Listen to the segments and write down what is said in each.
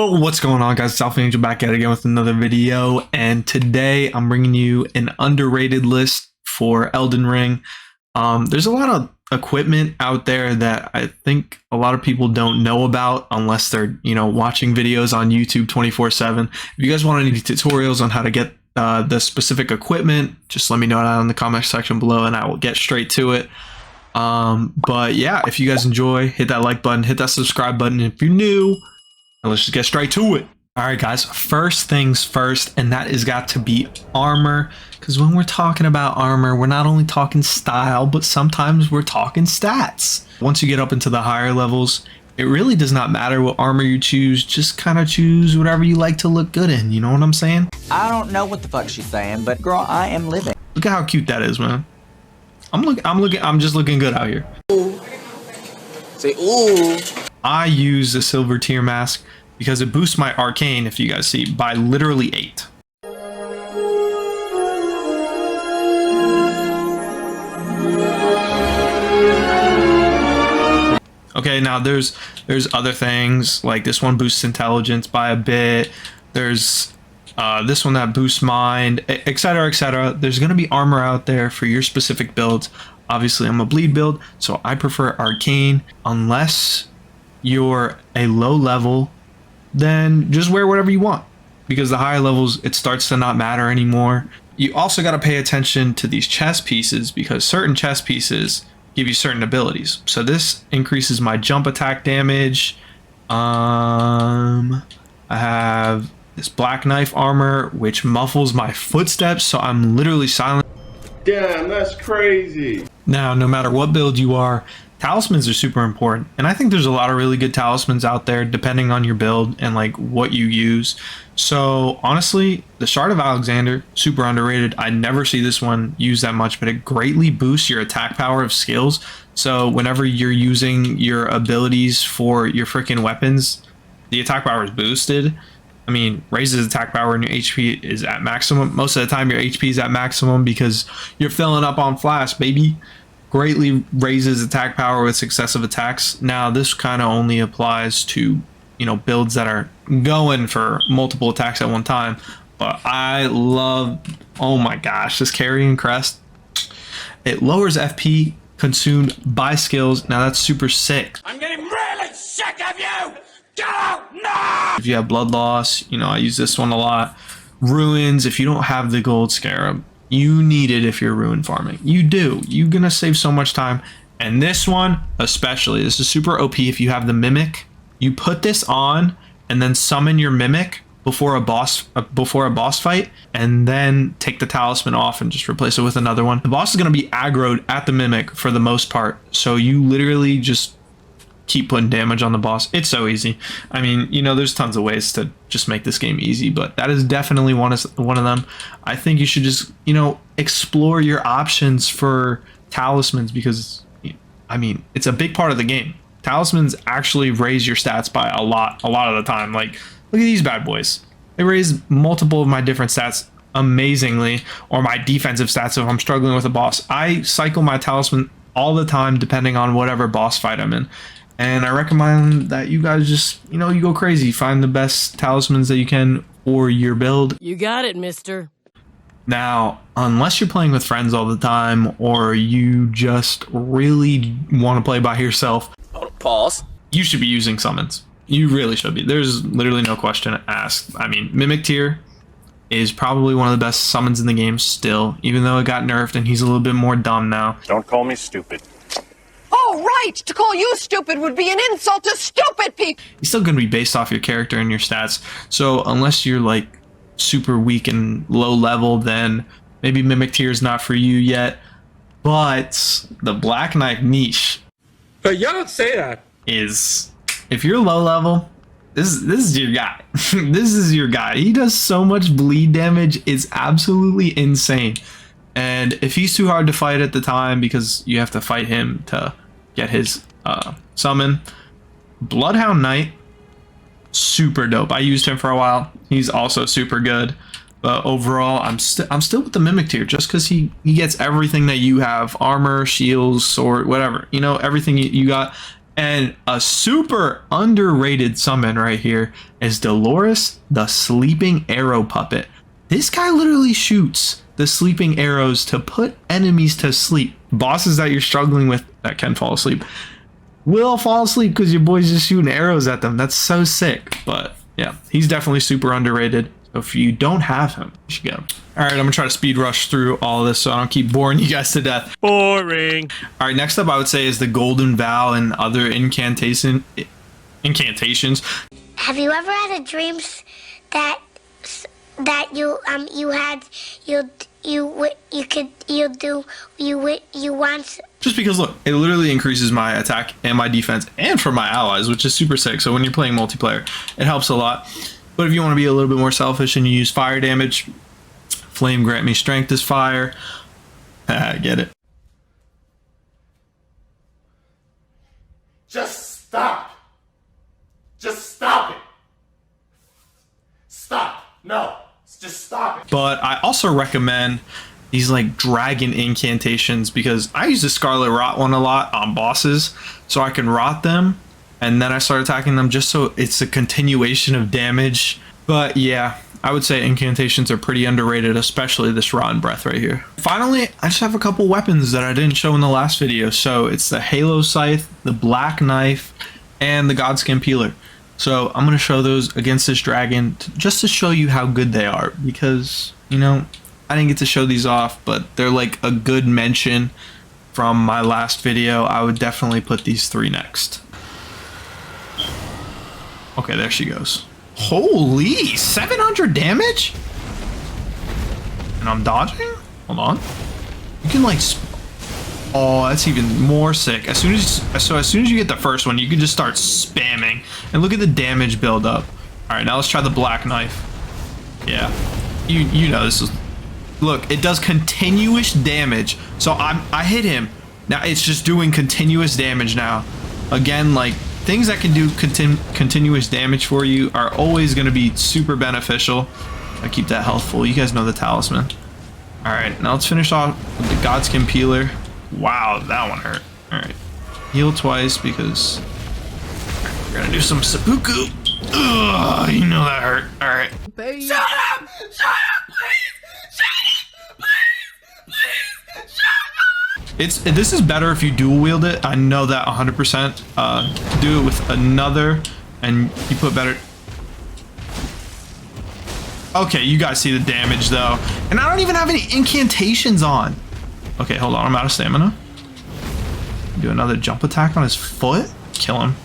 Yo, what's going on, guys? It's Alpha Angel back at it again with another video, and today I'm bringing you an underrated list for Elden Ring. There's a lot of equipment out there that I think a lot of people don't know about unless they're, watching videos on YouTube 24/7. If you guys want any tutorials on how to get the specific equipment, just let me know down in the comment section below and I will get straight to it. But yeah, if you guys enjoy, hit that like button, hit that subscribe button if you're new. And let's just get straight to it. All right, guys, first things first, and that has got to be armor. Because when we're talking about armor, we're not only talking style, but sometimes we're talking stats. Once you get up into the higher levels, it really does not matter what armor you choose. Just kind of choose whatever you like to look good in. You know what I'm saying? I don't know what the fuck she's saying, but girl, I am living. Look at how cute that is, man. I'm just looking good out here. Ooh. Say ooh. I use the silver tier mask because it boosts my arcane, if you guys see, by literally 8. Okay, now there's other things, like this one boosts intelligence by a bit. There's this one that boosts mind, etc, etc. There's going to be armor out there for your specific builds. Obviously, I'm a bleed build, so I prefer arcane. Unless you're a low level, then just wear whatever you want, because the higher levels, it starts to not matter anymore. You also got to pay attention to these chest pieces, because certain chest pieces give you certain abilities. So this increases my jump attack damage. I have this black knife armor, which muffles my footsteps, so I'm literally silent. Damn, that's crazy. Now, no matter what build you are, talismans are super important, and I think there's a lot of really good talismans out there depending on your build and like what you use. So honestly, the Shard of Alexander, super underrated. I never see this one used that much, but it greatly boosts your attack power of skills. So whenever you're using your abilities for your freaking weapons, the attack power is boosted. I mean, raises attack power and your HP is at maximum. Most of the time your HP is at maximum because you're filling up on flash, baby. Greatly raises attack power with successive attacks. Now this kind of only applies to, builds that are going for multiple attacks at one time. But I love, oh my gosh, this carrying crest. It lowers FP consumed by skills. Now that's super sick. I'm getting really sick of you! Get out now! If you have blood loss, I use this one a lot. Ruins, if you don't have the gold scarab, you need it if you're ruin farming. You do. You're gonna save so much time. And this one especially, this is super OP if you have the mimic. You put this on and then summon your mimic before a boss fight, and then take the talisman off and just replace it with another one. The boss is gonna be aggroed at the mimic for the most part, so you literally just keep putting damage on the boss. It's so easy. I mean, there's tons of ways to just make this game easy, but that is definitely one of them. I think you should just, explore your options for talismans, because, I mean, it's a big part of the game. Talismans actually raise your stats by a lot of the time. Like, look at these bad boys. They raise multiple of my different stats amazingly, or my defensive stats if I'm struggling with a boss. I cycle my talisman all the time depending on whatever boss fight I'm in. And I recommend that you guys just, you go crazy. Find the best talismans that you can for your build. You got it, mister. Now, unless you're playing with friends all the time, or you just really want to play by yourself, Pause. you should be using summons. You really should be. There's literally no question asked. I mean, Mimic tier is probably one of the best summons in the game still, even though it got nerfed and he's a little bit more dumb now. Don't call me stupid. Oh, right! To call you stupid would be an insult to stupid people! He's still going to be based off your character and your stats. So unless you're like super weak and low level, then maybe Mimic tier is not for you yet. But the Black Knife niche, But you don't say that. is, if you're low level, this is your guy. This is your guy. He does so much bleed damage. It's absolutely insane. And if he's too hard to fight at the time, because you have to fight him to get his summon, Bloodhound Knight, super dope. I used him for a while. He's also super good. But overall, I'm still with the Mimic tier, just because he gets everything that you have: armor, shields, sword, whatever. Everything you got. And a super underrated summon right here is Dolores, the Sleeping Arrow Puppet. This guy literally shoots the sleeping arrows to put enemies to sleep. Bosses that you're struggling with that can fall asleep will fall asleep because your boy's just shooting arrows at them. That's so sick. But yeah, he's definitely super underrated. So if you don't have him, you should get him. All right, I'm gonna try to speed rush through all of this so I don't keep boring you guys to death. Boring. All right, next up I would say is the Golden Vow and other incantations. Have you ever had a dream that you want? Just because look, it literally increases my attack and my defense and for my allies, which is super sick. So when you're playing multiplayer, it helps a lot. But if you want to be a little bit more selfish and you use fire damage, Flame grant me strength as fire. Get it. Just stop. Just stop it. Stop. No. Just stop it. But I also recommend these like dragon incantations because I use the Scarlet Rot one a lot on bosses, so I can rot them and then I start attacking them just so it's a continuation of damage. But yeah, I would say incantations are pretty underrated, especially this Rotten Breath right here. Finally, I just have a couple weapons that I didn't show in the last video. So it's the Halo Scythe, the Black Knife, and the Godskin Peeler. So I'm going to show those against this dragon just to show you how good they are because, you know, I didn't get to show these off, but they're like a good mention from my last video. I would definitely put these three next. Okay, there she goes. Holy, 700 damage? And I'm dodging? Hold on. You can like, oh, that's even more sick. As soon as you get the first one, you can just start spamming. And look at the damage build up. All right, now let's try the Black Knife. Yeah, you know this is, look, it does continuous damage. So I hit him. Now it's just doing continuous damage now. Again, like things that can do continuous damage for you are always going to be super beneficial. I keep that health full. You guys know the Talisman. All right, now let's finish off with the Godskin Peeler. Wow, that one hurt. All right, heal twice because we're gonna do some seppuku. Ugh, you know that hurt. All right. Shut up! Shut up, please! Shut up! Please! Please! Shut up! This is better if you dual wield it. I know that 100%. Do it with another, and you put better. Okay, you guys see the damage though, and I don't even have any incantations on. Okay, hold on, I'm out of stamina. Do another jump attack on his foot. Kill him.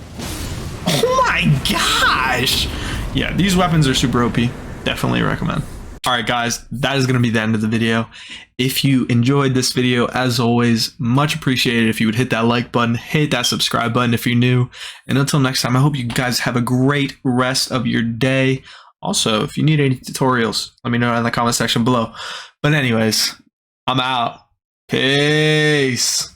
Oh my gosh! Yeah, these weapons are super OP. Definitely recommend. Alright guys, that is going to be the end of the video. If you enjoyed this video, as always, much appreciated if you would hit that like button, hit that subscribe button if you're new. And until next time, I hope you guys have a great rest of your day. Also, if you need any tutorials, let me know in the comment section below. But anyways, I'm out. Peace.